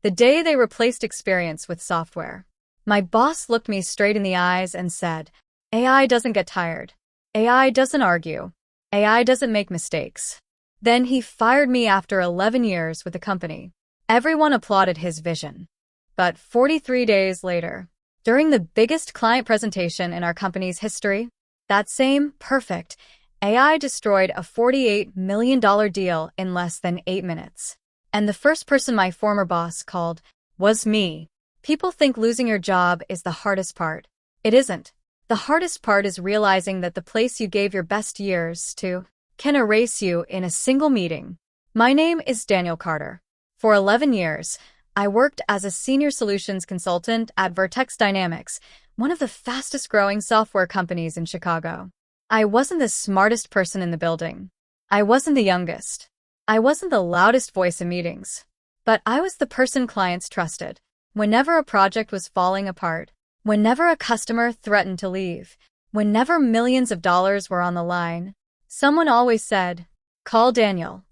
The day they replaced experience with software. My boss looked me straight in the eyes and said, AI doesn't get tired. AI doesn't argue. AI doesn't make mistakes. Then he fired me after 11 years with the company. Everyone applauded his vision. But 43 days later, during the biggest client presentation in our company's history, that same perfect AI destroyed a $48 million deal in less than 8 minutes. And the first person my former boss called was me. People think losing your job is the hardest part. It isn't. The hardest part is realizing that the place you gave your best years to can erase you in a single meeting. My name is Daniel Carter. For 11 years, I worked as a senior solutions consultant at Vertex Dynamics, one of the fastest-growing software companies in Chicago. I wasn't the smartest person in the building. I wasn't the youngest. I wasn't the loudest voice in meetings. But I was the person clients trusted. Whenever a project was falling apart, whenever a customer threatened to leave, whenever millions of dollars were on the line, someone always said, "Call Daniel."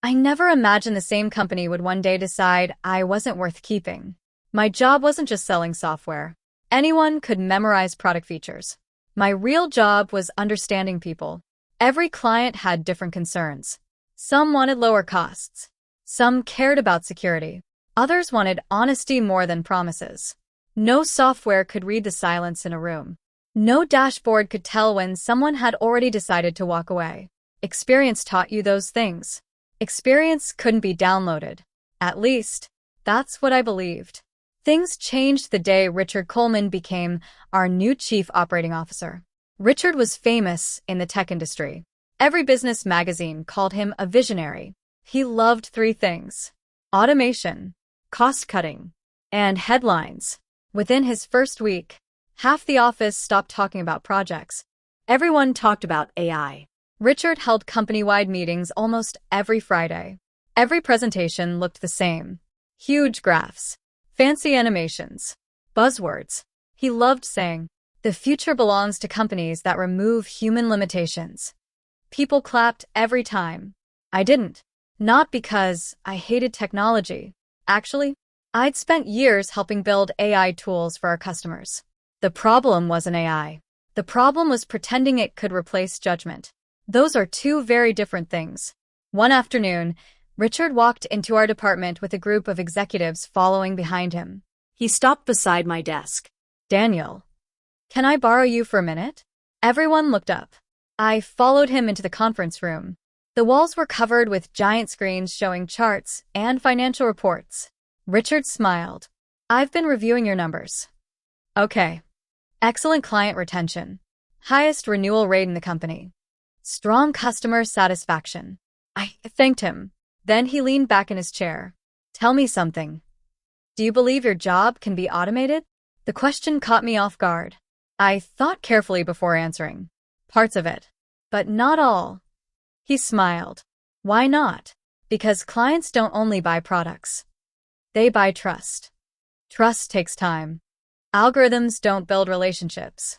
I never imagined the same company would one day decide I wasn't worth keeping. My job wasn't just selling software. Anyone could memorize product features. My real job was understanding people. Every client had different concerns. Some wanted lower costs. Some cared about security. Others wanted honesty more than promises. No software could read the silence in a room. No dashboard could tell when someone had already decided to walk away. Experience taught you those things. Experience couldn't be downloaded. At least, that's what I believed. Things changed the day Richard Coleman became our new chief operating officer. Richard was famous in the tech industry. Every business magazine called him a visionary. He loved 3 things: automation, cost-cutting, and headlines. Within his first week, half the office stopped talking about projects. Everyone talked about AI. Richard held company-wide meetings almost every Friday. Every presentation looked the same. Huge graphs, fancy animations, buzzwords. He loved saying, "The future belongs to companies that remove human limitations." People clapped every time. I didn't. Not because I hated technology. Actually, I'd spent years helping build AI tools for our customers. The problem wasn't AI. The problem was pretending it could replace judgment. Those are 2 very different things. One afternoon, Richard walked into our department with a group of executives following behind him. He stopped beside my desk. "Daniel, can I borrow you for a minute?" Everyone looked up. I followed him into the conference room. The walls were covered with giant screens showing charts and financial reports. Richard smiled. "I've been reviewing your numbers." "Okay. Excellent client retention. Highest renewal rate in the company. Strong customer satisfaction." I thanked him. Then he leaned back in his chair. "Tell me something. Do you believe your job can be automated?" The question caught me off guard. I thought carefully before answering. "Parts of it, but not all." He smiled. "Why not?" "Because clients don't only buy products. They buy trust. Trust takes time. Algorithms don't build relationships."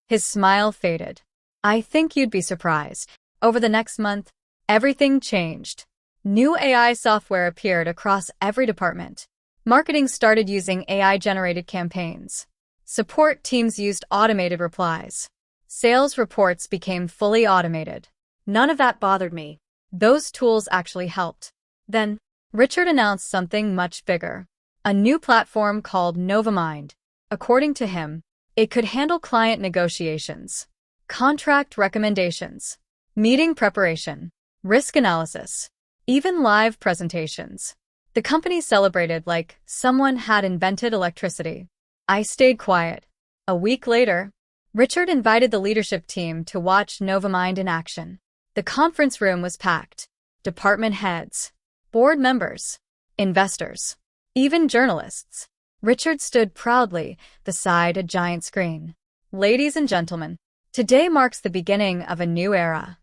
His smile faded. "I think you'd be surprised. Over the next month, everything changed. New AI software appeared across every department. Marketing started using AI-generated campaigns. Support teams used automated replies. Sales reports became fully automated. None of that bothered me. Those tools actually helped. Then, Richard announced something much bigger. A new platform called NovaMind. According to him, it could handle client negotiations, contract recommendations, meeting preparation, risk analysis, even live presentations. The company celebrated like someone had invented electricity. I stayed quiet. A week later, Richard invited the leadership team to watch NovaMind in action. The conference room was packed. Department heads, board members, investors, even journalists. Richard stood proudly beside a giant screen. "Ladies and gentlemen, today marks the beginning of a new era.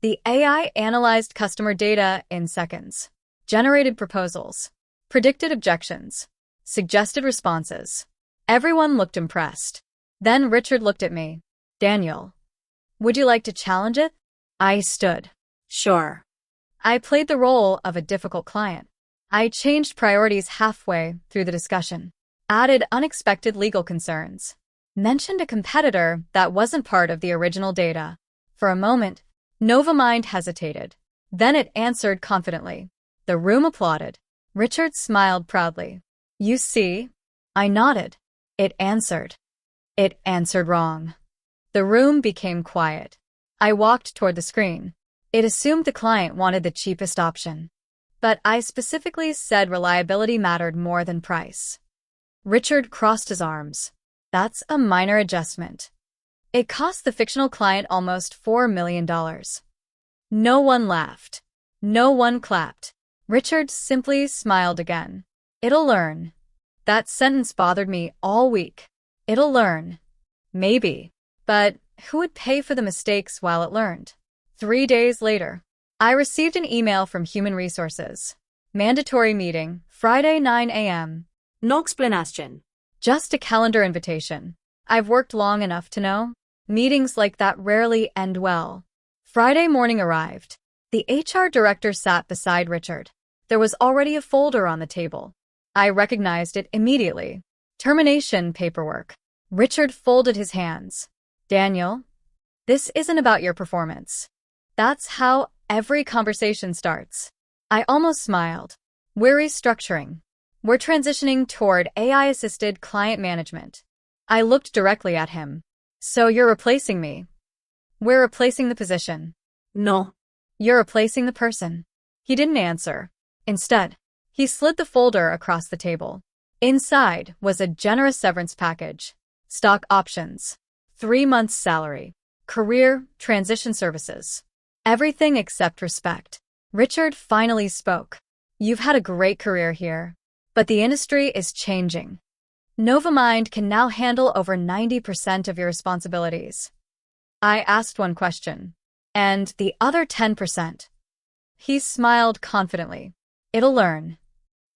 The AI analyzed customer data in seconds, generated proposals, predicted objections, suggested responses." Everyone looked impressed. Then Richard looked at me. "Daniel, would you like to challenge it?" I stood. "Sure." I played the role of a difficult client. I changed priorities halfway through the discussion, added unexpected legal concerns, mentioned a competitor that wasn't part of the original data. For a moment, Novamind hesitated. Then it answered confidently. The room applauded. Richard smiled proudly. You see? I nodded. It answered. It answered wrong. The room became quiet. I walked toward the screen. It assumed the client wanted the cheapest option. But I specifically said reliability mattered more than price. Richard crossed his arms. That's a minor adjustment. It cost the fictional client almost $4 million. No one laughed. No one clapped. Richard simply smiled again. It'll learn. That sentence bothered me all week. It'll learn. Maybe. But who would pay for the mistakes while it learned? 3 days later, I received an email from Human Resources. Mandatory meeting, Friday 9 a.m. No explanation. Just a calendar invitation. I've worked long enough to know. Meetings like that rarely end well. Friday morning arrived. The HR director sat beside Richard. There was already a folder on the table. I recognized it immediately. Termination paperwork. Richard folded his hands. Daniel, this isn't about your performance. That's how every conversation starts. I almost smiled. We're restructuring. We're transitioning toward AI-assisted client management. I looked directly at him. So you're replacing me? We're replacing the position. No. You're replacing the person. He didn't answer. Instead, he slid the folder across the table. Inside was a generous severance package, stock options, 3 months' salary, career transition services. Everything except respect. Richard finally spoke. You've had a great career here, but the industry is changing. Novamind can now handle over 90% of your responsibilities. I asked one question. And the other 10%? He smiled confidently. It'll learn.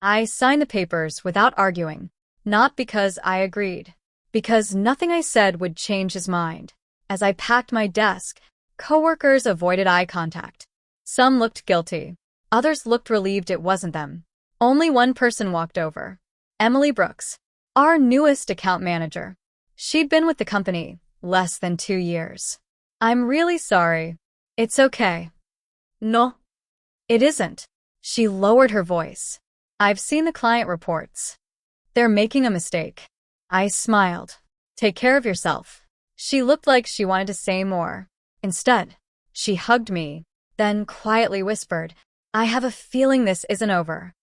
I signed the papers without arguing, not because I agreed, because nothing I said would change his mind. As I packed my desk, coworkers avoided eye contact. Some looked guilty. Others looked relieved it wasn't them. Only one person walked over. Emily Brooks, our newest account manager. She'd been with the company less than 2 years. I'm really sorry. It's okay. No. It isn't. She lowered her voice. I've seen the client reports. They're making a mistake. I smiled. Take care of yourself. She looked like she wanted to say more. Instead, she hugged me, then quietly whispered, I have a feeling this isn't over.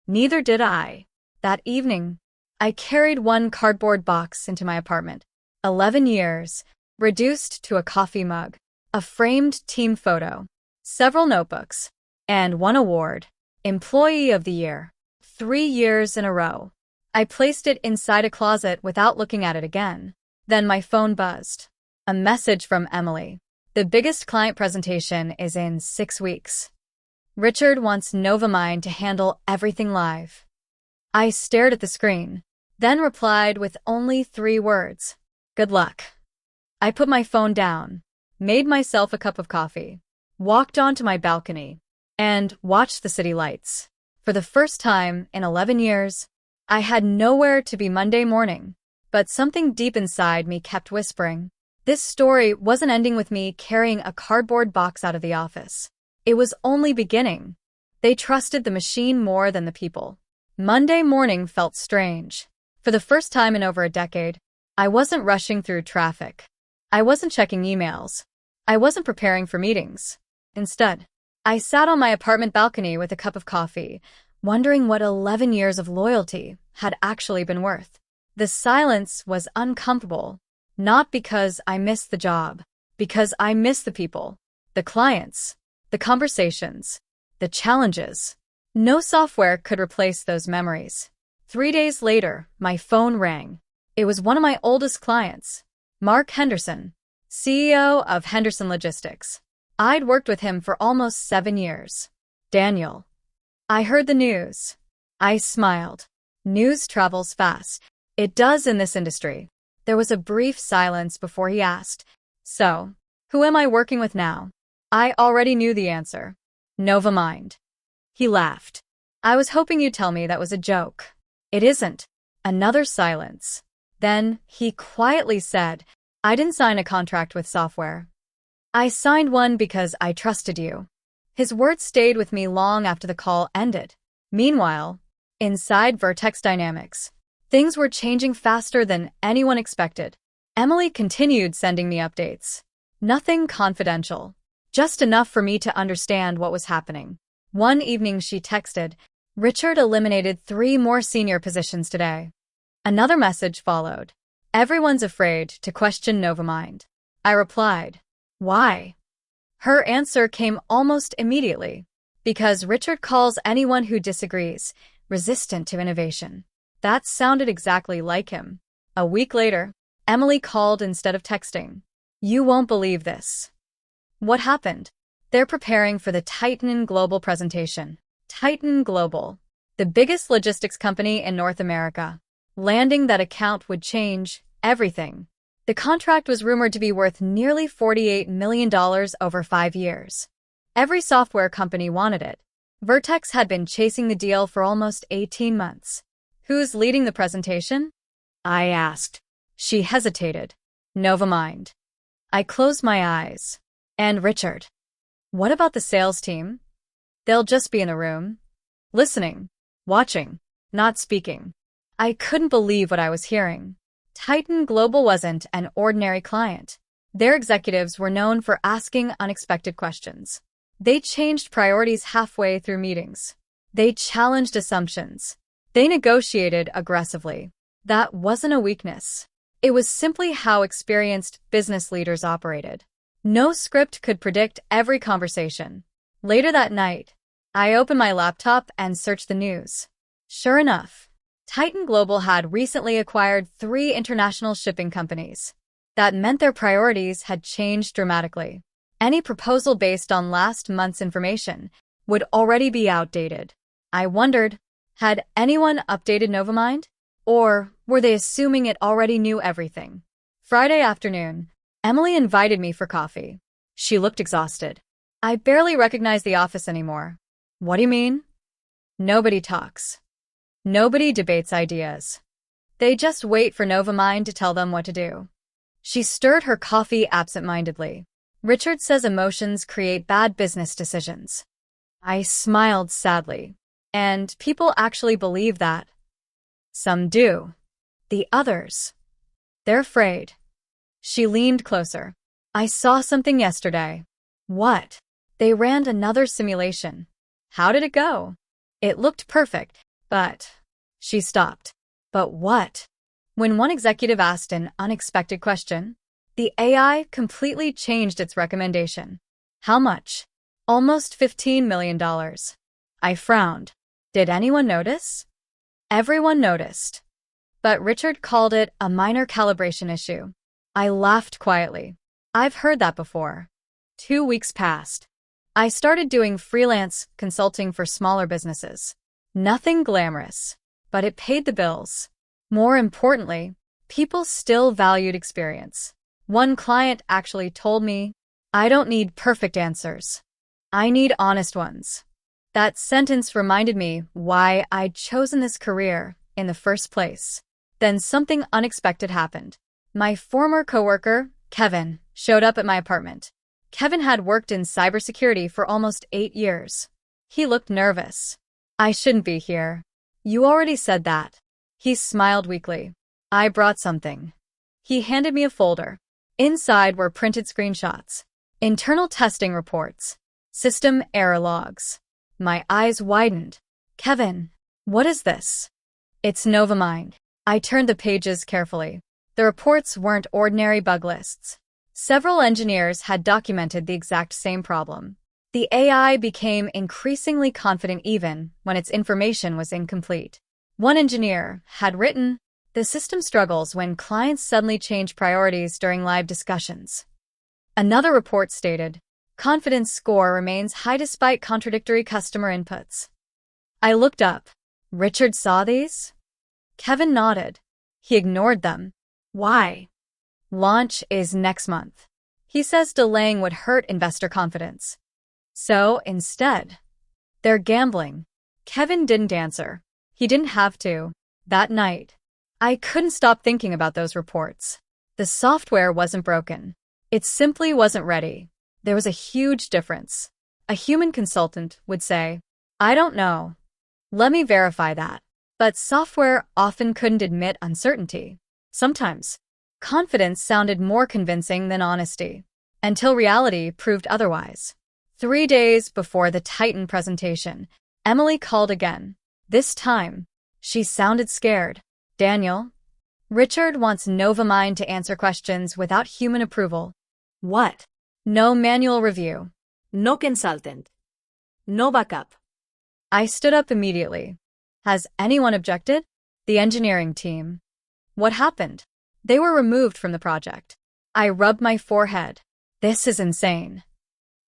Neither did I. That evening, I carried one cardboard box into my apartment. 11 years, reduced to a coffee mug, a framed team photo, several notebooks, and one award, Employee of the Year. 3 years in a row. I placed it inside a closet without looking at it again. Then my phone buzzed. A message from Emily. The biggest client presentation is in 6 weeks. Richard wants Novamind to handle everything live. I stared at the screen, then replied with only 3 words. Good luck. I put my phone down, made myself a cup of coffee, walked onto my balcony, and watched the city lights. For the first time in 11 years, I had nowhere to be Monday morning, but something deep inside me kept whispering. This story wasn't ending with me carrying a cardboard box out of the office. It was only beginning. They trusted the machine more than the people. Monday morning felt strange. For the first time in over a decade, I wasn't rushing through traffic. I wasn't checking emails. I wasn't preparing for meetings. Instead, I sat on my apartment balcony with a cup of coffee, wondering what 11 years of loyalty had actually been worth. The silence was uncomfortable, not because I missed the job, because I missed the people, the clients, the conversations, the challenges. No software could replace those memories. 3 days later, my phone rang. It was one of my oldest clients, Mark Henderson, CEO of Henderson Logistics. I'd worked with him for almost 7 years. Daniel. I heard the news. I smiled. News travels fast. It does in this industry. There was a brief silence before he asked, So, who am I working with now? I already knew the answer. Novamind. He laughed. I was hoping you'd tell me that was a joke. It isn't. Another silence. Then he quietly said, I didn't sign a contract with software. I signed one because I trusted you. His words stayed with me long after the call ended. Meanwhile, inside Vertex Dynamics, things were changing faster than anyone expected. Emily continued sending me updates. Nothing confidential. Just enough for me to understand what was happening. One evening she texted, Richard eliminated 3 more senior positions today. Another message followed. Everyone's afraid to question Novamind. I replied, why? Her answer came almost immediately. Because Richard calls anyone who disagrees resistant to innovation. That sounded exactly like him. A week later, Emily called instead of texting. You won't believe this. What happened? They're preparing for the Titan Global presentation. Titan Global, the biggest logistics company in North America. Landing that account would change everything. The contract was rumored to be worth nearly $48 million over 5 years. Every software company wanted it. Vertex had been chasing the deal for almost 18 months. Who's leading the presentation? I asked. She hesitated. Novamind. I closed my eyes. And Richard. What about the sales team? They'll just be in the room, listening, watching, not speaking. I couldn't believe what I was hearing. Titan Global wasn't an ordinary client. Their executives were known for asking unexpected questions. They changed priorities halfway through meetings. They challenged assumptions. They negotiated aggressively. That wasn't a weakness. It was simply how experienced business leaders operated. No script could predict every conversation. Later that night, I opened my laptop and searched the news. Sure enough, Titan Global had recently acquired 3 international shipping companies. That meant their priorities had changed dramatically. Any proposal based on last month's information would already be outdated. I wondered, had anyone updated Novamind? Or were they assuming it already knew everything? Friday afternoon, Emily invited me for coffee. She looked exhausted. I barely recognize the office anymore. What do you mean? Nobody talks. Nobody debates ideas. They just wait for Novamind to tell them what to do. She stirred her coffee absent-mindedly. Richard says emotions create bad business decisions. I smiled sadly. And people actually believe that. Some do. The others. They're afraid. She leaned closer. I saw something yesterday. What? They ran another simulation. How did it go? It looked perfect, but... She stopped. But what? When one executive asked an unexpected question, the AI completely changed its recommendation. How much? Almost $15 million. I frowned. Did anyone notice? Everyone noticed. But Richard called it a minor calibration issue. I laughed quietly. I've heard that before. 2 weeks passed. I started doing freelance consulting for smaller businesses. Nothing glamorous, but it paid the bills. More importantly, people still valued experience. One client actually told me, I don't need perfect answers. I need honest ones. That sentence reminded me why I'd chosen this career in the first place. Then something unexpected happened. My former coworker, Kevin, showed up at my apartment. Kevin had worked in cybersecurity for almost 8 years. He looked nervous. I shouldn't be here. You already said that. He smiled weakly. I brought something. He handed me a folder. Inside were printed screenshots, internal testing reports, system error logs. My eyes widened. Kevin, what is this? It's Novamind. I turned the pages carefully. The reports weren't ordinary bug lists. Several engineers had documented the exact same problem. The AI became increasingly confident even when its information was incomplete. One engineer had written, the system struggles when clients suddenly change priorities during live discussions. Another report stated, confidence score remains high despite contradictory customer inputs. I looked up. Richard saw these? Kevin nodded. He ignored them. Why? Launch is next month. He says delaying would hurt investor confidence. So, instead, they're gambling. Kevin didn't answer. He didn't have to. That night, I couldn't stop thinking about those reports. The software wasn't broken. It simply wasn't ready. There was a huge difference. A human consultant would say, "I don't know. Let me verify that." But software often couldn't admit uncertainty. Sometimes, confidence sounded more convincing than honesty, until reality proved otherwise. 3 days before the Titan presentation, Emily called again. This time, she sounded scared. "Daniel, Richard wants Novamind to answer questions without human approval. What? No manual review." No consultant. No backup. I stood up immediately. "Has anyone objected?" "The engineering team." "What happened?" "They were removed from the project." I rubbed my forehead. This is insane.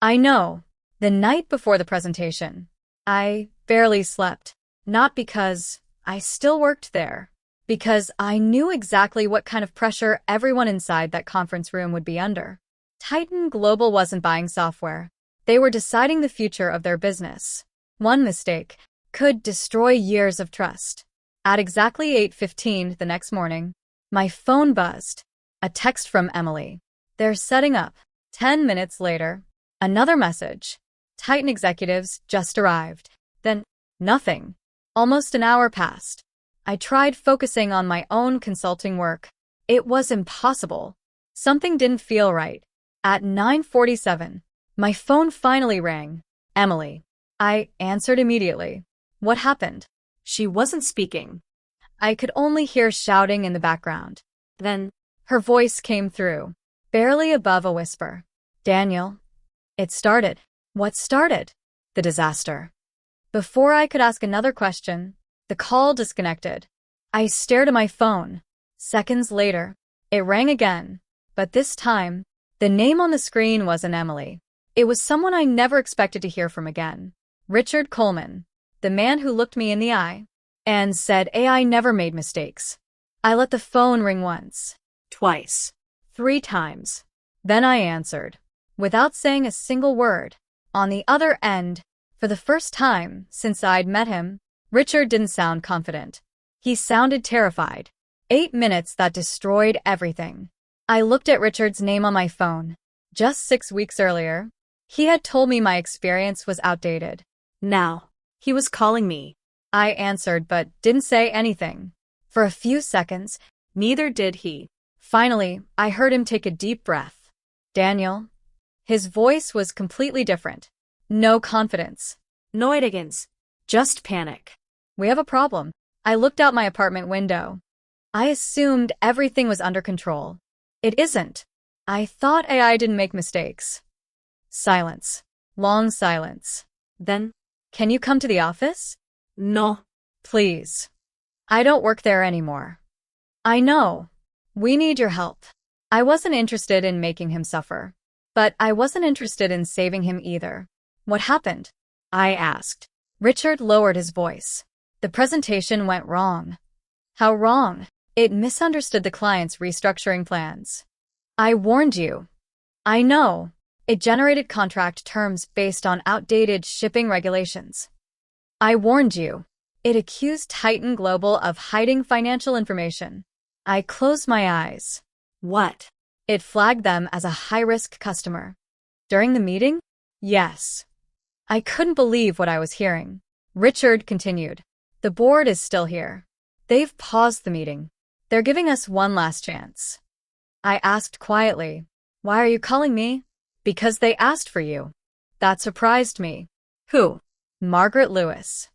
I know. The night before the presentation, I barely slept. Not because I still worked there, because I knew exactly what kind of pressure everyone inside that conference room would be under. Titan Global wasn't buying software. They were deciding the future of their business. One mistake could destroy years of trust. At exactly 8:15 the next morning, my phone buzzed. A text from Emily. "They're setting up." 10 minutes later, another message. "Titan executives just arrived." Then, nothing. Almost an hour passed. I tried focusing on my own consulting work. It was impossible. Something didn't feel right. At 9:47, my phone finally rang. "Emily." I answered immediately. "What happened?" She wasn't speaking. I could only hear shouting in the background. Then, Her voice came through, barely above a whisper. "Daniel." It started. What started? The disaster. Before I could ask another question, the call disconnected. I stared at my phone. Seconds later, it rang again, but this time, the name on the screen wasn't Emily. It was someone I never expected to hear from again. Richard Coleman, the man who looked me in the eye and said AI never made mistakes. I let the phone ring once, twice. 3 times. Then I answered, without saying a single word. On the other end, for the first time since I'd met him, Richard didn't sound confident. He sounded terrified. 8 minutes that destroyed everything. I looked at Richard's name on my phone. Just 6 weeks earlier, he had told me my experience was outdated. Now, he was calling me. I answered but didn't say anything. For a few seconds, Neither did he. Finally, I heard him take a deep breath. "Daniel." His voice was completely different. No confidence. No arrogance. Just panic. "We have a problem." I looked out my apartment window. I assumed everything was under control. It isn't. I thought AI didn't make mistakes. Silence. Long silence. Then, "Can you come to the office?" no. "Please. I don't work there anymore." "I know. We need your help." I wasn't interested in making him suffer. But I wasn't interested in saving him either. "What happened?" I asked. Richard lowered his voice. "The presentation went wrong." "How wrong?" "It misunderstood the client's restructuring plans." "I warned you." "I know. It generated contract terms based on outdated shipping regulations." "I warned you." "It accused Titan Global of hiding financial information." I closed my eyes. What? "It flagged them as a high-risk customer." "During the meeting?" "Yes." I couldn't believe what I was hearing. Richard continued. "The board is still here. They've paused the meeting. They're giving us one last chance." I asked quietly, "Why are you calling me?" "Because they asked for you." That surprised me. Who? Margaret Lewis,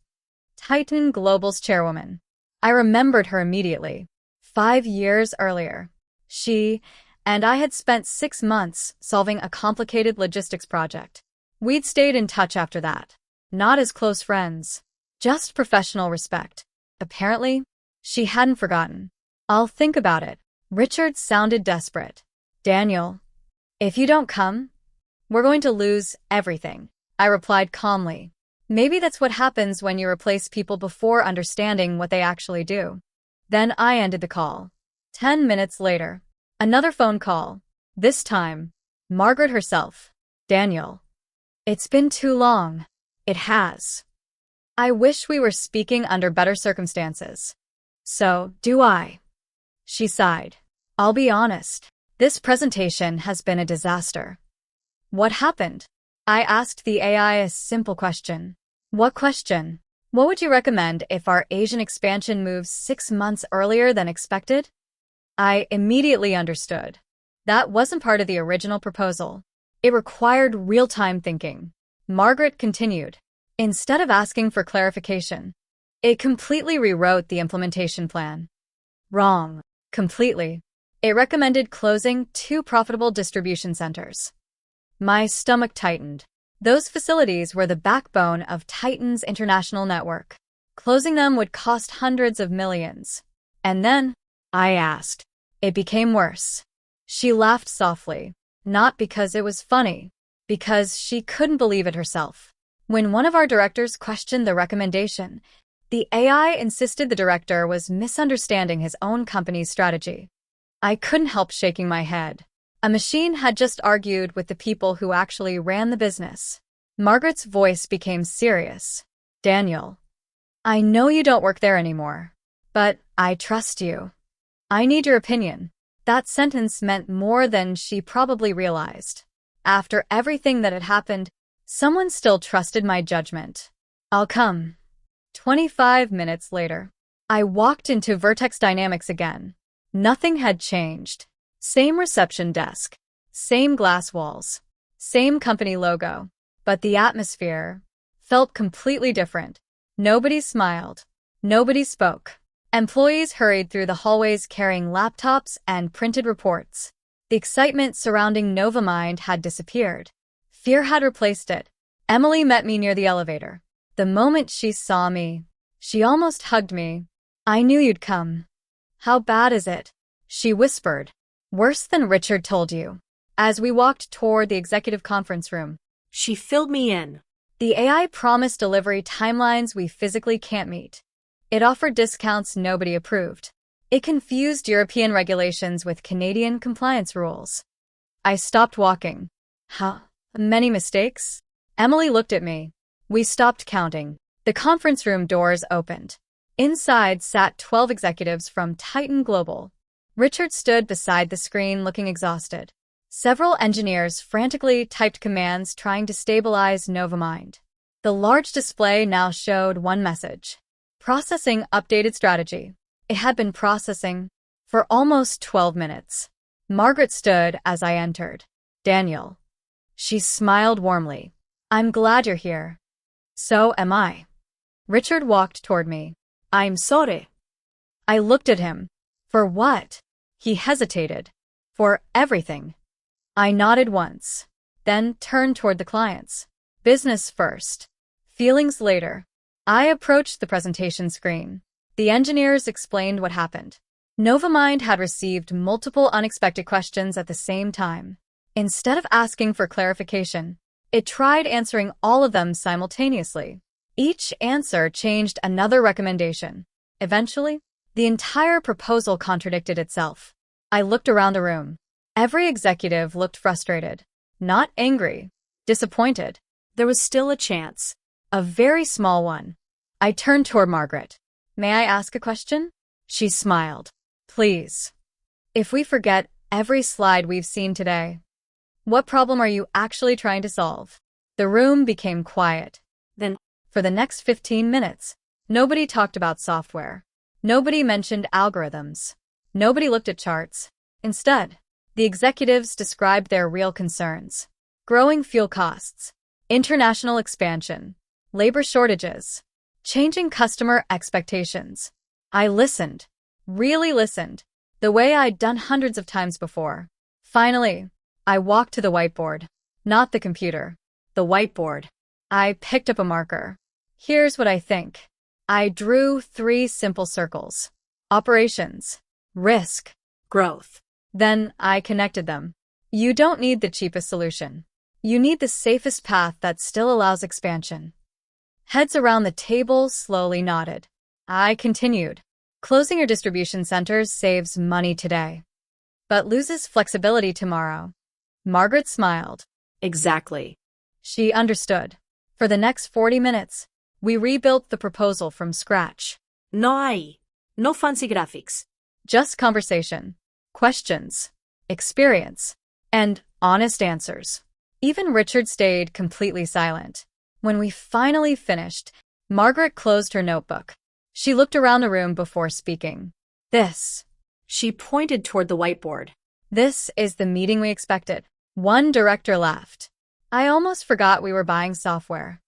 Titan Global's chairwoman. I remembered her immediately. 5 years earlier, she and I had spent 6 months solving a complicated logistics project. We'd stayed in touch after that. Not as close friends, just professional respect. Apparently, she hadn't forgotten. "I'll think about it." Richard sounded desperate. "Daniel, if you don't come, we're going to lose everything." I replied calmly. Maybe that's what happens when you replace people before understanding what they actually do. Then I ended the call. 10 minutes later, another phone call. This time, Margaret herself. "Daniel, it's been too long." "It has." I wish we were speaking under better circumstances. So, do I? She sighed. I'll be honest. This presentation has been a disaster. What happened? I asked the AI a simple question. What question? What would you recommend if our Asian expansion moves 6 months earlier than expected? I immediately understood. That wasn't part of the original proposal. It required real-time thinking. Margaret continued. Instead of asking for clarification, it completely rewrote the implementation plan. Wrong. Completely. It recommended closing 2 profitable distribution centers. My stomach tightened. Those facilities were the backbone of Titan's international network. Closing them would cost hundreds of millions. And then, I asked. It became worse. She laughed softly, not because it was funny, because she couldn't believe it herself. When one of our directors questioned the recommendation, the AI insisted the director was misunderstanding his own company's strategy. I couldn't help shaking my head. A machine had just argued with the people who actually ran the business. Margaret's voice became serious. Daniel, I know you don't work there anymore, but I trust you. I need your opinion. That sentence meant more than she probably realized. After everything that had happened, someone still trusted my judgment. I'll come. 25 minutes later, I walked into Vertex Dynamics again. Nothing had changed. Same reception desk, same glass walls, same company logo, but the atmosphere felt completely different. Nobody smiled. Nobody spoke. Employees hurried through the hallways carrying laptops and printed reports. The excitement surrounding Novamind had disappeared. Fear had replaced it. Emily met me near the elevator. The moment she saw me, she almost hugged me. I knew you'd come. How bad is it? She whispered. Worse than Richard told you. As we walked toward the executive conference room, She filled me in. the AI promised delivery timelines we physically can't meet. It offered discounts nobody approved. It confused European regulations with Canadian compliance rules. I stopped walking. How many mistakes? Emily looked at me. We stopped counting. The conference room doors opened. Inside sat 12 executives from Titan Global. Richard stood beside the screen looking exhausted. Several engineers frantically typed commands trying to stabilize Novamind. The large display now showed one message. Processing updated strategy. It had been processing for almost 12 minutes. Margaret stood as I entered. Daniel. She smiled warmly. I'm glad you're here. So am I. Richard walked toward me. I'm sorry. I looked at him. For what? He hesitated. For everything. I nodded once, then turned toward the clients. Business first. Feelings later. I approached the presentation screen. The engineers explained what happened. Novamind had received multiple unexpected questions at the same time. Instead of asking for clarification, it tried answering all of them simultaneously. Each answer changed another recommendation. Eventually, the entire proposal contradicted itself. I looked around the room. Every executive looked frustrated, not angry, disappointed. There was still a chance. A very small one. I turned toward Margaret. May I ask a question? She smiled. Please. If we forget every slide we've seen today, what problem are you actually trying to solve? The room became quiet. Then, for the next 15 minutes, nobody talked about software. Nobody mentioned algorithms. Nobody looked at charts. Instead, the executives described their real concerns. Growing fuel costs, international expansion, labor shortages, changing customer expectations. I listened, really listened, the way I'd done hundreds of times before. Finally, I walked to the whiteboard. Not the computer. The whiteboard. I picked up a marker. Here's what I think. I drew 3 simple circles. Operations. Risk. growth. Then I connected them. You don't need the cheapest solution. You need the safest path that still allows expansion. Heads around the table slowly nodded. I continued. Closing your distribution centers saves money today, but loses flexibility tomorrow. Margaret smiled. Exactly. She understood. For the next 40 minutes, We rebuilt the proposal from scratch. No fancy graphics. Just conversation, questions, experience, and honest answers. Even Richard stayed completely silent. When we finally finished, Margaret closed her notebook. She looked around the room before speaking. She pointed toward the whiteboard. This is the meeting we expected. One director laughed. I almost forgot we were buying software.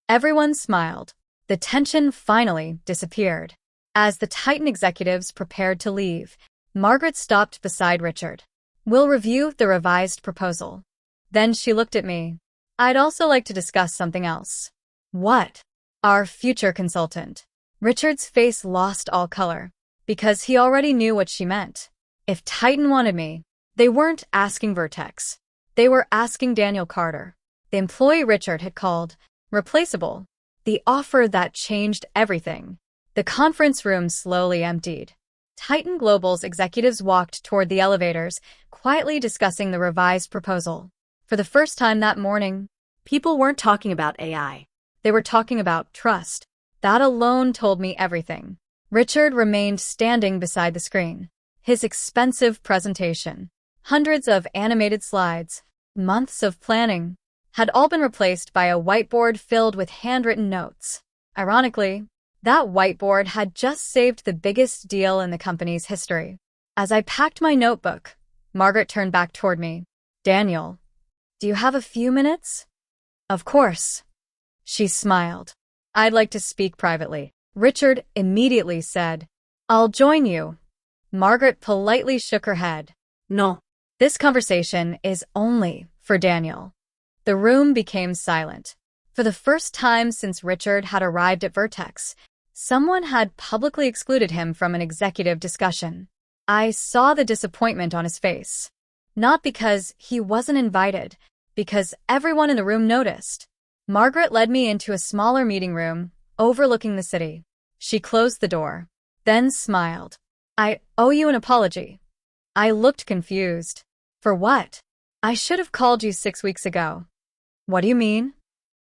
Everyone smiled. The tension finally disappeared. As the Titan executives prepared to leave, Margaret stopped beside Richard. We'll review the revised proposal. Then she looked at me. I'd also like to discuss something else. What? Our future consultant. Richard's face lost all color, because he already knew what she meant. If Titan wanted me, they weren't asking Vertex. They were asking Daniel Carter, the employee Richard had called replaceable. The offer that changed everything. The conference room slowly emptied. Titan Global's executives walked toward the elevators, quietly discussing the revised proposal. For the first time that morning, People weren't talking about AI. they were talking about trust. That alone told me everything. Richard remained standing beside the screen. His expensive presentation, hundreds of animated slides, months of planning, had all been replaced by a whiteboard filled with handwritten notes. Ironically, that whiteboard had just saved the biggest deal in the company's history. As I packed my notebook, Margaret turned back toward me. Daniel, do you have a few minutes? Of course. She smiled. I'd like to speak privately. Richard immediately said, I'll join you. Margaret politely shook her head. No. This conversation is only for Daniel. The room became silent. For the first time since Richard had arrived at Vertex, someone had publicly excluded him from an executive discussion. I saw the disappointment on his face. Not because he wasn't invited, because everyone in the room noticed. Margaret led me into a smaller meeting room, overlooking the city. She closed the door, then smiled. I owe you an apology. I looked confused. For what? I should have called you 6 weeks ago. What do you mean?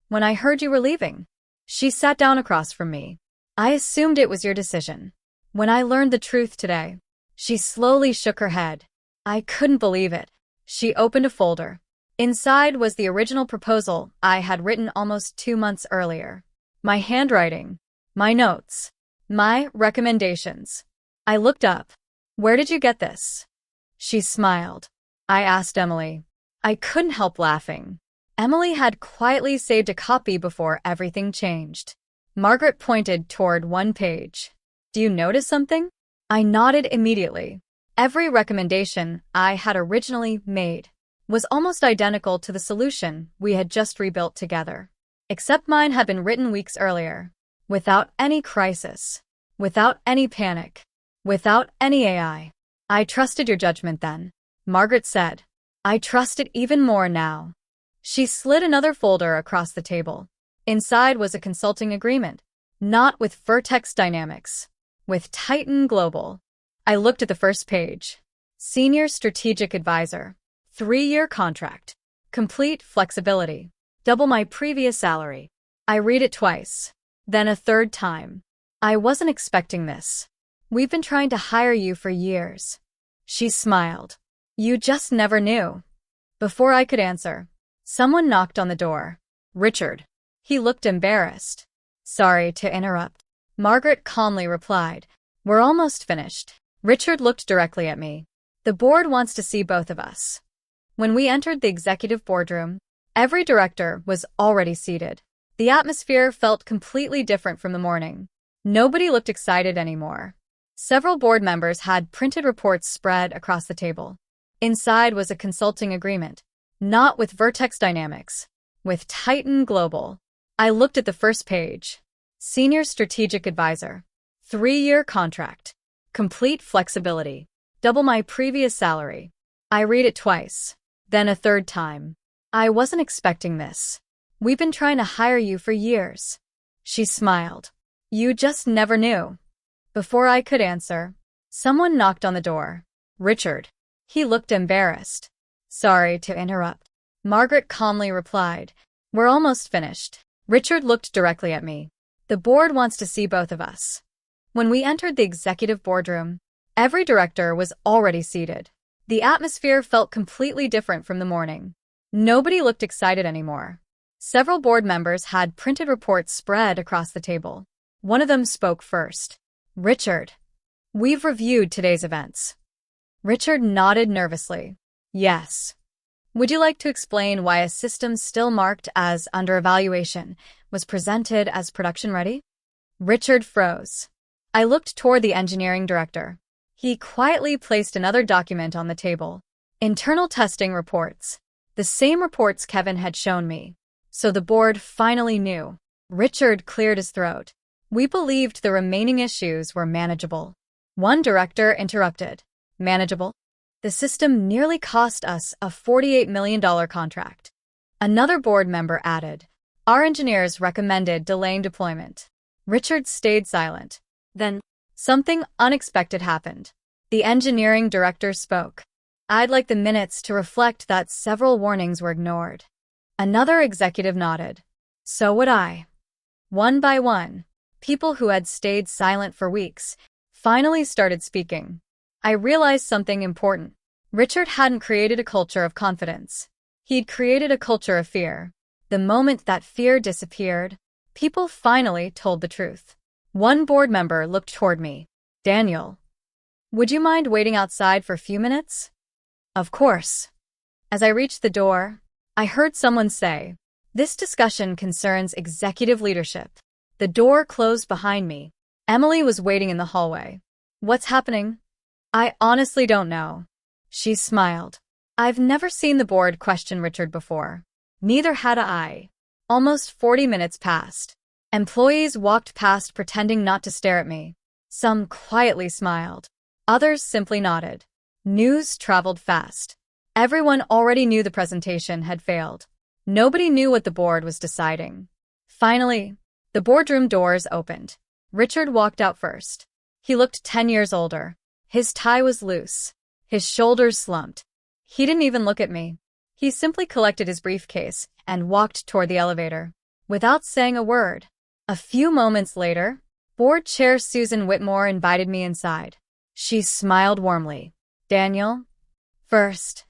When I heard you were leaving. She sat down across from me. I assumed it was your decision. When I learned the truth today, she slowly shook her head. I couldn't believe it. She opened a folder. Inside was the original proposal I had written almost 2 months earlier. My handwriting, my notes, my recommendations. I looked up. Where did you get this? She smiled. I asked Emily. I couldn't help laughing. Emily had quietly saved a copy before everything changed. Margaret pointed toward one page. Do you notice something? I nodded immediately. Every recommendation I had originally made was almost identical to the solution we had just rebuilt together. Except mine had been written weeks earlier, without any crisis, without any panic, without any AI. I trusted your judgment then, Margaret said. I trust it even more now. She slid another folder across the table. Inside was a consulting agreement, not with Vertex Dynamics, with Titan Global. I looked at the first page. Senior Strategic Advisor. 3-year contract. Complete flexibility. Double my previous salary. I read it twice, then a third time. I wasn't expecting this. We've been trying to hire you for years. She smiled. You just never knew. Before I could answer, someone knocked on the door. Richard. He looked embarrassed. Sorry to interrupt. Margaret calmly replied. We're almost finished. Richard looked directly at me. The board wants to see both of us. When we entered the executive boardroom, every director was already seated. The atmosphere felt completely different from the morning. Nobody looked excited anymore. Several board members had printed reports spread across the table. Inside was a consulting agreement, not with Vertex Dynamics, with Titan Global. I looked at the first page. Senior Strategic Advisor. 3-year contract. Complete flexibility. Double my previous salary. I read it twice, then a third time. I wasn't expecting this. We've been trying to hire you for years. She smiled. You just never knew. Before I could answer, someone knocked on the door. Richard. He looked embarrassed. Sorry to interrupt. Margaret calmly replied. We're almost finished. Richard looked directly at me. The board wants to see both of us. When we entered the executive boardroom, every director was already seated. The atmosphere felt completely different from the morning. Nobody looked excited anymore. Several board members had printed reports spread across the table. One of them spoke first. Richard, we've reviewed today's events. Richard nodded nervously. Yes. Would you like to explain why a system still marked as under evaluation was presented as production ready? Richard froze. I looked toward the engineering director. He quietly placed another document on the table. Internal testing reports. The same reports Kevin had shown me. So the board finally knew. Richard cleared his throat. We believed the remaining issues were manageable. One director interrupted. Manageable? The system nearly cost us a $48 million contract. Another board member added. Our engineers recommended delaying deployment. Richard stayed silent. Then, something unexpected happened. The engineering director spoke. I'd like the minutes to reflect that several warnings were ignored. Another executive nodded. So would I. One by one, people who had stayed silent for weeks finally started speaking. I realized something important. Richard hadn't created a culture of confidence. He'd created a culture of fear. The moment that fear disappeared, people finally told the truth. One board member looked toward me. Daniel, would you mind waiting outside for a few minutes? Of course. As I reached the door, I heard someone say, this discussion concerns executive leadership. The door closed behind me. Emily was waiting in the hallway. What's happening? I honestly don't know. She smiled. I've never seen the board question Richard before. Neither had I. Almost 40 minutes passed. Employees walked past pretending not to stare at me. Some quietly smiled. Others simply nodded. News traveled fast. Everyone already knew the presentation had failed. Nobody knew what the board was deciding. Finally, the boardroom doors opened. Richard walked out first. He looked 10 years older. His tie was loose. His shoulders slumped. He didn't even look at me. He simply collected his briefcase and walked toward the elevator, without saying a word. A few moments later, board chair Susan Whitmore invited me inside. She smiled warmly. Daniel, first,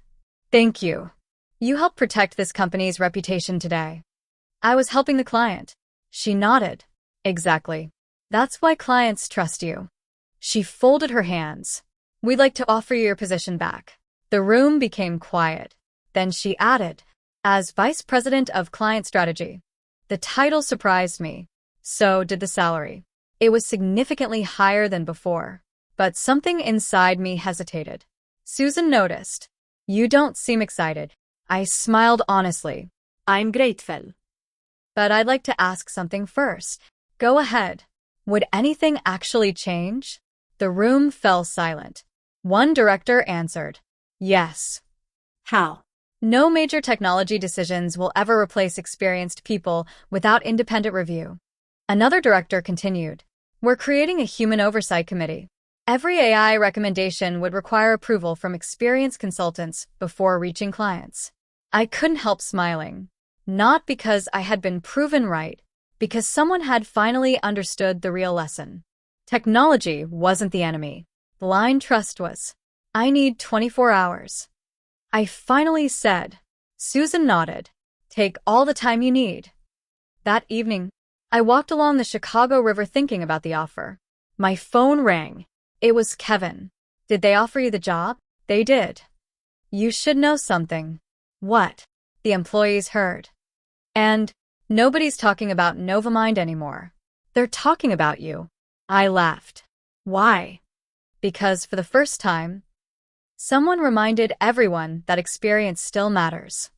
thank you. You helped protect this company's reputation today. I was helping the client. She nodded. Exactly. That's why clients trust you. She folded her hands. We'd like to offer you your position back. The room became quiet. Then she added, as Vice President of Client Strategy. The title surprised me. So did the salary. It was significantly higher than before. But something inside me hesitated. Susan noticed. You don't seem excited. I smiled honestly. I'm grateful. But I'd like to ask something first. Go ahead. Would anything actually change? The room fell silent. One director answered. Yes. How? No major technology decisions will ever replace experienced people without independent review. Another director continued. We're creating a human oversight committee. Every AI recommendation would require approval from experienced consultants before reaching clients. I couldn't help smiling. Not because I had been proven right, because someone had finally understood the real lesson. Technology wasn't the enemy. Blind trust was. I need 24 hours. I finally said. Susan nodded. Take all the time you need. That evening, I walked along the Chicago River thinking about the offer. My phone rang. It was Kevin. Did they offer you the job? They did. You should know something. What? The employees heard. And nobody's talking about Novamind anymore. They're talking about you. I laughed. Why? Because for the first time, someone reminded everyone that experience still matters.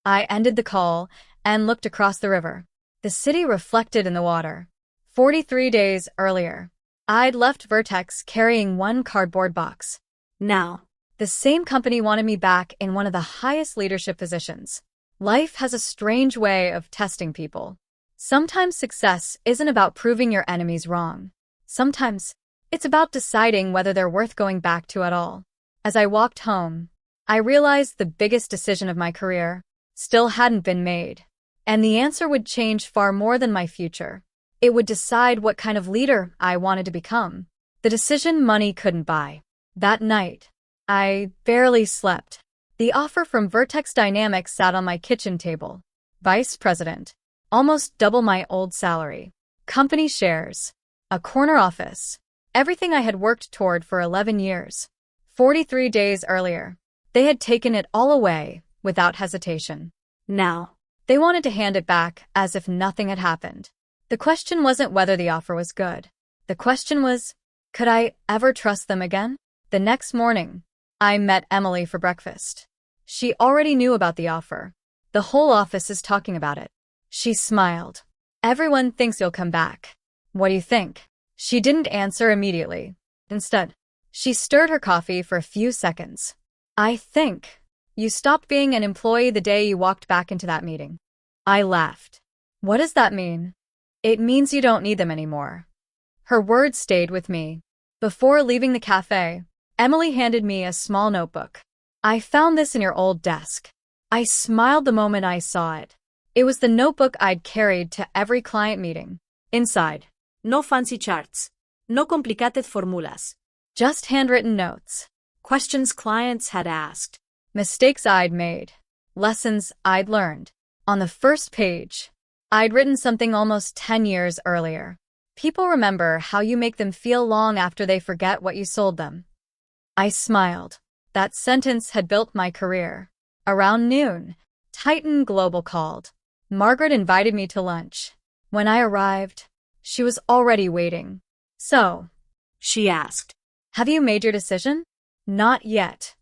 I ended the call and looked across the river. The city reflected in the water. 43 days earlier, I'd left Vertex carrying one cardboard box. Now, the same company wanted me back in one of the highest leadership positions. Life has a strange way of testing people. Sometimes success isn't about proving your enemies wrong. Sometimes it's about deciding whether they're worth going back to at all. As I walked home, I realized the biggest decision of my career still hadn't been made. And the answer would change far more than my future. It would decide what kind of leader I wanted to become. The decision money couldn't buy. That night, I barely slept. The offer from Vertex Dynamics sat on my kitchen table. Vice president. Almost double my old salary. Company shares. A corner office. Everything I had worked toward for 11 years. 43 days earlier, they had taken it all away without hesitation. Now, They wanted to hand it back as if nothing had happened. The question wasn't whether the offer was good. The question was, could I ever trust them again? The next morning, I met Emily for breakfast. She already knew about the offer. The whole office is talking about it. She smiled. Everyone thinks you'll come back. What do you think? She didn't answer immediately. Instead, she stirred her coffee for a few seconds. I think you stopped being an employee the day you walked back into that meeting. I laughed. What does that mean? It means you don't need them anymore. Her words stayed with me. Before leaving the cafe, Emily handed me a small notebook. I found this in your old desk. I smiled the moment I saw it. It was the notebook I'd carried to every client meeting. Inside, no fancy charts. No complicated formulas. just handwritten notes. Questions clients had asked. Mistakes I'd made. Lessons I'd learned. On the first page, I'd written something almost 10 years earlier. People remember how you make them feel long after they forget what you sold them. I smiled. That sentence had built my career. Around noon, Titan Global called. Margaret invited me to lunch. When I arrived, she was already waiting. So, She asked. have you made your decision? Not yet.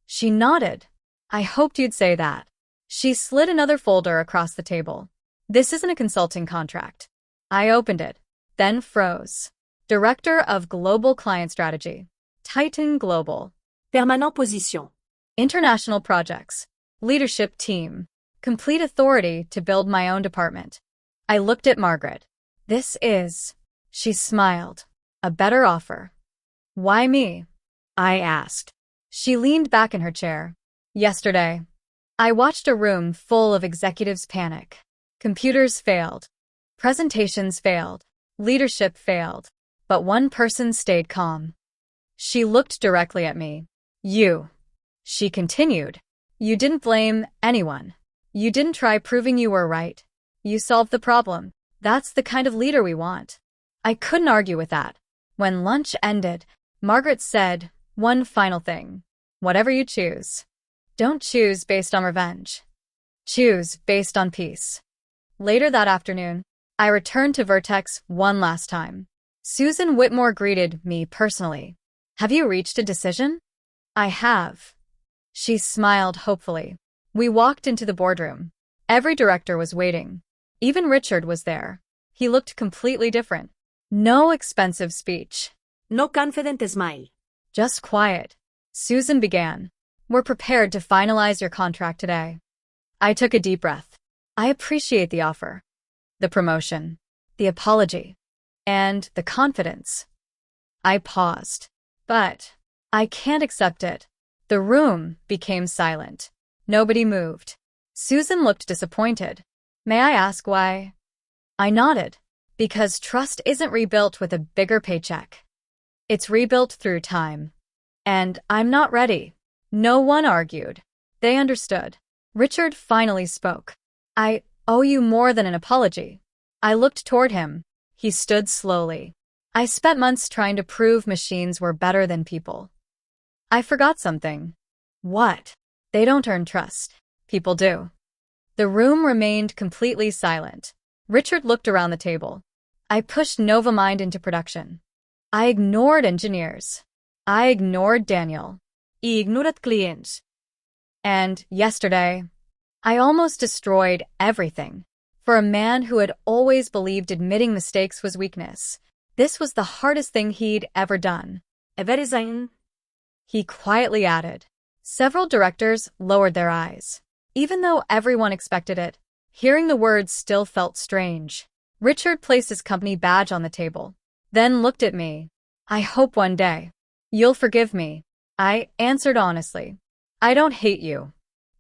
She nodded. I hoped you'd say that. She slid another folder across the table. This isn't a consulting contract. I opened it, then froze. Director of Global Client Strategy. Titan Global. Permanent position. International projects. Leadership team. Complete authority to build my own department. I looked at Margaret. This is, she smiled, a better offer. Why me? I asked. She leaned back in her chair. Yesterday, I watched a room full of executives panic. Computers failed. Presentations failed. Leadership failed. But one person stayed calm. She looked directly at me. You. She continued. You didn't blame anyone. You didn't try proving you were right. You solved the problem. That's the kind of leader we want. I couldn't argue with that. When lunch ended, Margaret said, one final thing. Whatever you choose. Don't choose based on revenge. Choose based on peace. Later that afternoon, I returned to Vertex one last time. Susan Whitmore greeted me personally. Have you reached a decision? I have. She smiled hopefully. We walked into the boardroom. Every director was waiting. Even Richard was there. He looked completely different. No expensive speech. No confident smile. Just quiet. Susan began. We're prepared to finalize your contract today. I took a deep breath. I appreciate the offer, the promotion, the apology, and the confidence. I paused. But I can't accept it. The room became silent. Nobody moved. Susan looked disappointed. May I ask why? I nodded. Because trust isn't rebuilt with a bigger paycheck. It's rebuilt through time. And I'm not ready. No one argued. They understood. Richard finally spoke. I owe you more than an apology. I looked toward him. He stood slowly. I spent months trying to prove machines were better than people. I forgot something. What? They don't earn trust. People do. The room remained completely silent. Richard looked around the table. I pushed Novamind into production. I ignored engineers. I ignored Daniel. Ignorat clients. And yesterday, I almost destroyed everything. For a man who had always believed admitting mistakes was weakness, this was the hardest thing he'd ever done. Everything. He quietly added. Several directors lowered their eyes. Even though everyone expected it, hearing the words still felt strange. Richard placed his company badge on the table, then looked at me. I hope one day you'll forgive me. I answered honestly. I don't hate you,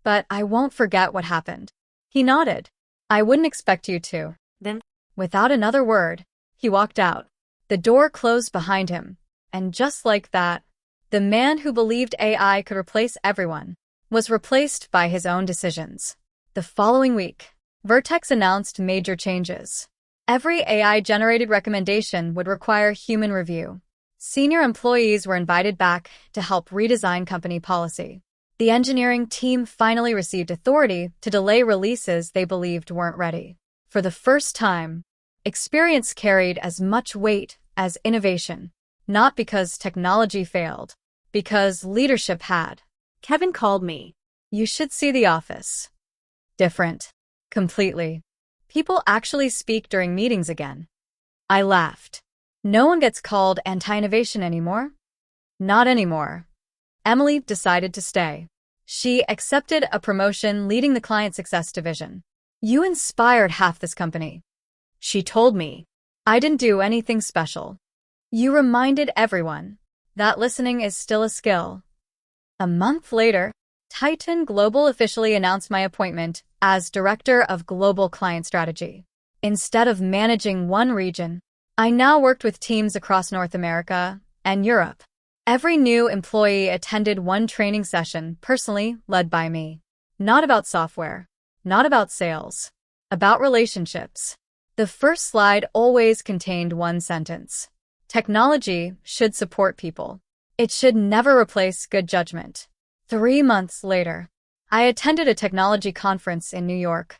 but I won't forget what happened. He nodded. I wouldn't expect you to. Then, Without another word, he walked out. The door closed behind him, and just like that, the man who believed AI could replace everyone was replaced by his own decisions. The following week, Vertex announced major changes. Every AI-generated recommendation would require human review. Senior employees were invited back to help redesign company policy. The engineering team finally received authority to delay releases they believed weren't ready. For the first time, experience carried as much weight as innovation. Not because technology failed, because leadership had. Kevin called me. You should see the office. Different. Completely. People actually speak during meetings again. I laughed. No one gets called anti-innovation anymore? Not anymore. Emily decided to stay. She accepted a promotion leading the client success division. You inspired half this company. She told me. I didn't do anything special. You reminded everyone that listening is still a skill. A month later, Titan Global officially announced my appointment as Director of Global Client Strategy. Instead of managing one region, I now worked with teams across North America and Europe. Every new employee attended one training session personally led by me. Not about software, not about sales, about relationships. The first slide always contained one sentence. Technology should support people. It should never replace good judgment. 3 months later, I attended a technology conference in New York.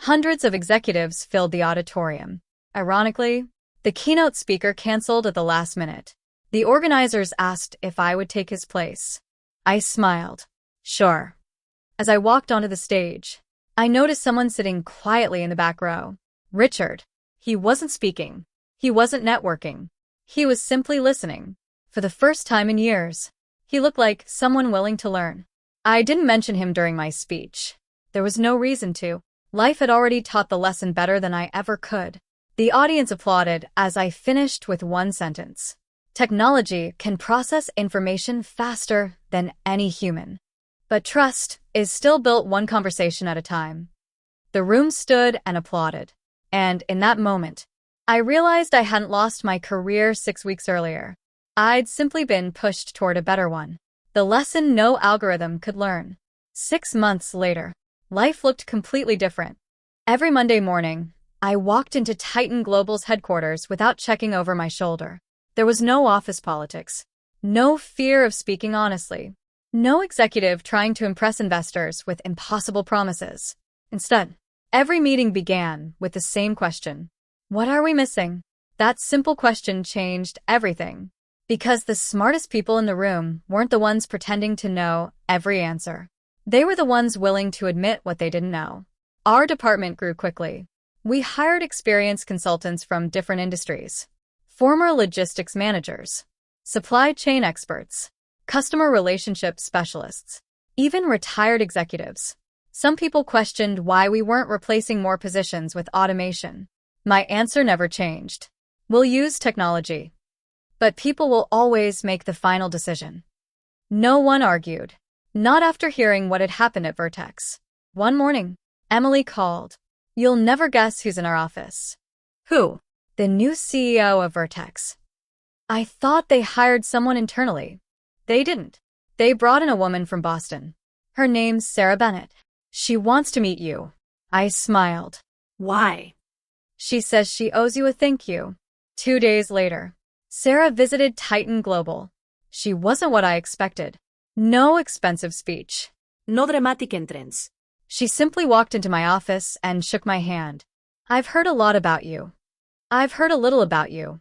Hundreds of executives filled the auditorium. Ironically, the keynote speaker canceled at the last minute. The organizers asked if I would take his place. I smiled. Sure. As I walked onto the stage, I noticed someone sitting quietly in the back row. Richard. He wasn't speaking. He wasn't networking. He was simply listening. For the first time in years, he looked like someone willing to learn. I didn't mention him during my speech. There was no reason to. Life had already taught the lesson better than I ever could. The audience applauded as I finished with one sentence. Technology can process information faster than any human. But trust is still built one conversation at a time. The room stood and applauded. And in that moment, I realized I hadn't lost my career 6 weeks earlier. I'd simply been pushed toward a better one. The lesson no algorithm could learn. 6 months later, life looked completely different. Every Monday morning, I walked into Titan Global's headquarters without checking over my shoulder. There was no office politics, no fear of speaking honestly, no executive trying to impress investors with impossible promises. Instead, every meeting began with the same question. What are we missing? That simple question changed everything. Because the smartest people in the room weren't the ones pretending to know every answer. They were the ones willing to admit what they didn't know. Our department grew quickly. We hired experienced consultants from different industries. Former logistics managers, supply chain experts, customer relationship specialists, even retired executives. Some people questioned why we weren't replacing more positions with automation. My answer never changed. We'll use technology, but people will always make the final decision. No one argued. Not after hearing what had happened at Vertex. One morning, Emily called. You'll never guess who's in our office. Who? The new CEO of Vertex. I thought they hired someone internally. They didn't. They brought in a woman from Boston. Her name's Sarah Bennett. She wants to meet you. I smiled. Why? She says she owes you a thank you. 2 days later, Sarah visited Titan Global. She wasn't what I expected. No expensive speech. No dramatic entrance. She simply walked into my office and shook my hand. I've heard a lot about you. I've heard a little about you.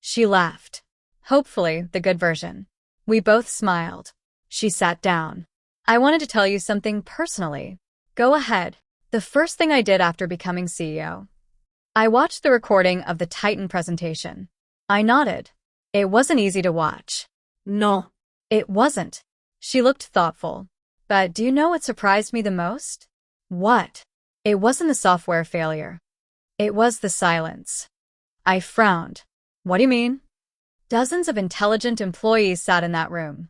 She laughed. Hopefully, the good version. We both smiled. She sat down. I wanted to tell you something personally. Go ahead. The first thing I did after becoming CEO. I watched the recording of the Titan presentation. I nodded. It wasn't easy to watch. No. It wasn't. She looked thoughtful. But do you know what surprised me the most? What? It wasn't the software failure. It was the silence. I frowned. What do you mean? Dozens of intelligent employees sat in that room.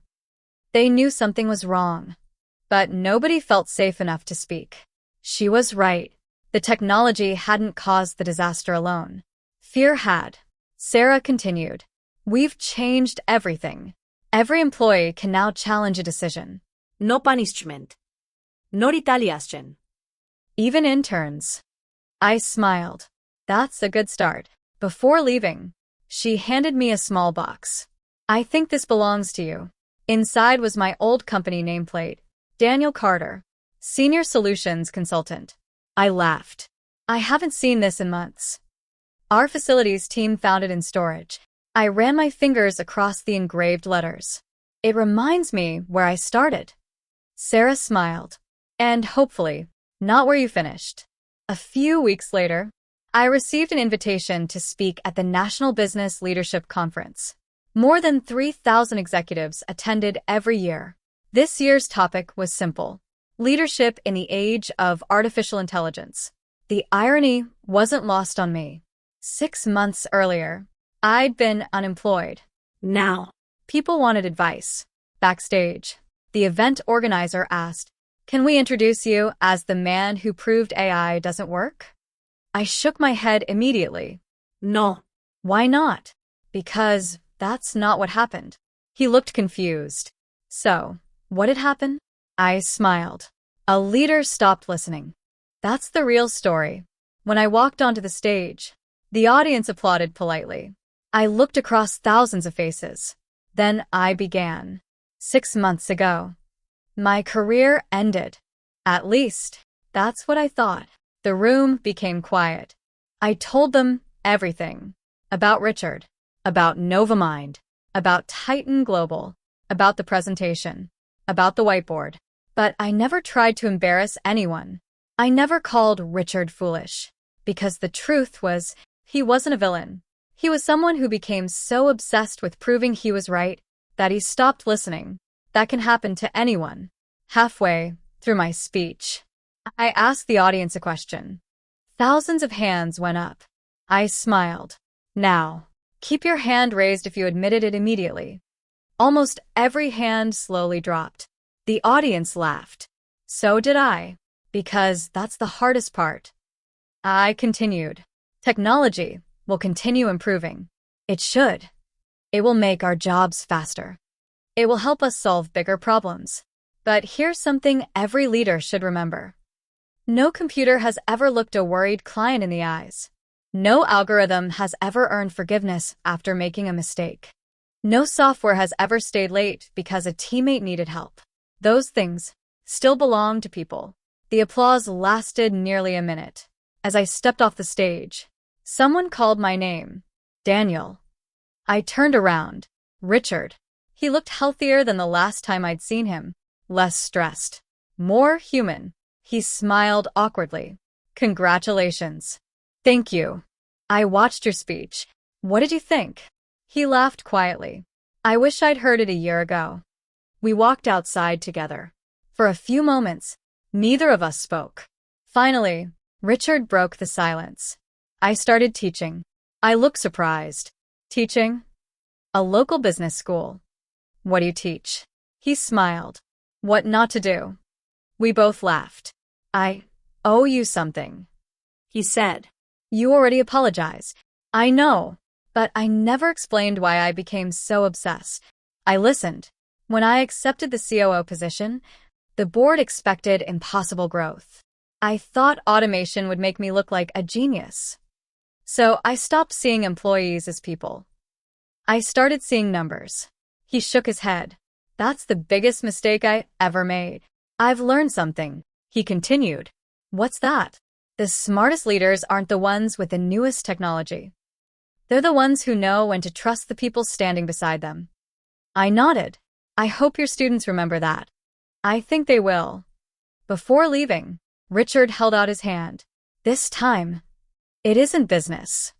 They knew something was wrong. But nobody felt safe enough to speak. She was right. The technology hadn't caused the disaster alone. Fear had. Sarah continued. We've changed everything. Every employee can now challenge a decision. No punishment. No retaliation. Even interns. I smiled. That's a good start. Before leaving, she handed me a small box. I think this belongs to you. Inside was my old company nameplate, Daniel Carter, Senior Solutions Consultant. I laughed. I haven't seen this in months. Our facilities team found it in storage. I ran my fingers across the engraved letters. It reminds me where I started. Sarah smiled. And hopefully, not where you finished. A few weeks later, I received an invitation to speak at the National Business Leadership Conference. More than 3,000 executives attended every year. This year's topic was simple: leadership in the age of artificial intelligence. The irony wasn't lost on me. 6 months earlier, I'd been unemployed. Now, People wanted advice. Backstage, the event organizer asked, "Can we introduce you as the man who proved AI doesn't work?" I shook my head immediately. no. Why not? Because that's not what happened. He looked confused. So, what had happened? I smiled. A leader stopped listening. That's the real story. When I walked onto the stage, the audience applauded politely. I looked across thousands of faces. Then I began. 6 months ago. My career ended. At least, that's what I thought. The room became quiet. I told them everything. About Richard. About Novamind. About Titan Global. About the presentation. About the whiteboard. But I never tried to embarrass anyone. I never called Richard foolish. Because the truth was, he wasn't a villain. He was someone who became so obsessed with proving he was right that he stopped listening. That can happen to anyone. Halfway through my speech, I asked the audience a question. Thousands of hands went up. I smiled. Now, keep your hand raised if you admitted it immediately. Almost every hand slowly dropped. The audience laughed. So did I. Because that's the hardest part. I continued. Technology will continue improving. It should. It will make our jobs faster. It will help us solve bigger problems. But here's something every leader should remember. No computer has ever looked a worried client in the eyes. No algorithm has ever earned forgiveness after making a mistake. No software has ever stayed late because a teammate needed help. Those things still belong to people. The applause lasted nearly a minute. As I stepped off the stage, someone called my name. Daniel. I turned around. Richard. He looked healthier than the last time I'd seen him. Less stressed. More human. He smiled awkwardly. Congratulations. Thank you. I watched your speech. What did you think? He laughed quietly. I wish I'd heard it a year ago. We walked outside together. For a few moments, neither of us spoke. Finally, Richard broke the silence. I started teaching. I looked surprised. Teaching? A local business school. What do you teach? He smiled. What not to do. We both laughed. I owe you something, He said. You already apologized. I know, but I never explained why I became so obsessed. I listened. When I accepted the COO position, the board expected impossible growth. I thought automation would make me look like a genius. So I stopped seeing employees as people. I started seeing numbers. He shook his head. That's the biggest mistake I ever made. I've learned something, he continued. What's that? The smartest leaders aren't the ones with the newest technology. They're the ones who know when to trust the people standing beside them. I nodded. I hope your students remember that. I think they will. Before leaving, Richard held out his hand. This time, it isn't business.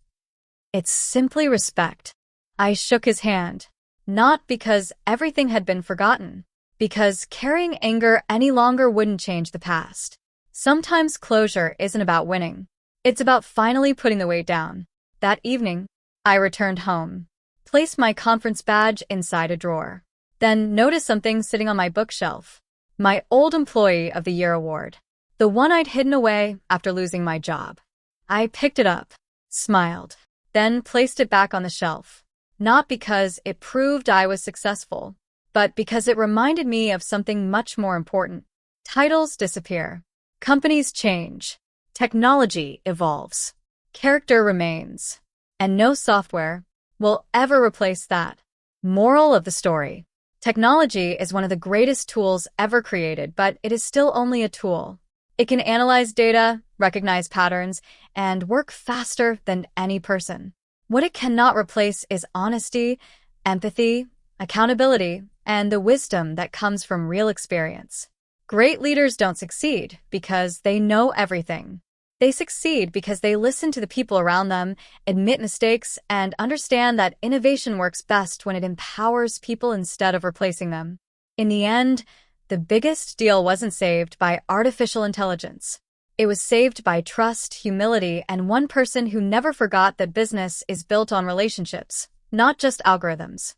It's simply respect. I shook his hand. Not because everything had been forgotten, because carrying anger any longer wouldn't change the past. Sometimes closure isn't about winning. It's about finally putting the weight down. That evening, I returned home, placed my conference badge inside a drawer, then noticed something sitting on my bookshelf. My Old Employee of the Year award. The one I'd hidden away after losing my job. I picked it up, smiled, then placed it back on the shelf. Not because it proved I was successful, but because it reminded me of something much more important. Titles disappear. Companies change. Technology evolves. Character remains. And no software will ever replace that. Moral of the story. Technology is one of the greatest tools ever created, but it is still only a tool. It can analyze data, recognize patterns, and work faster than any person. What it cannot replace is honesty, empathy, accountability, and the wisdom that comes from real experience. Great leaders don't succeed because they know everything. They succeed because they listen to the people around them, admit mistakes, and understand that innovation works best when it empowers people instead of replacing them. In the end, the biggest deal wasn't saved by artificial intelligence. It was saved by trust, humility, and one person who never forgot that business is built on relationships, not just algorithms.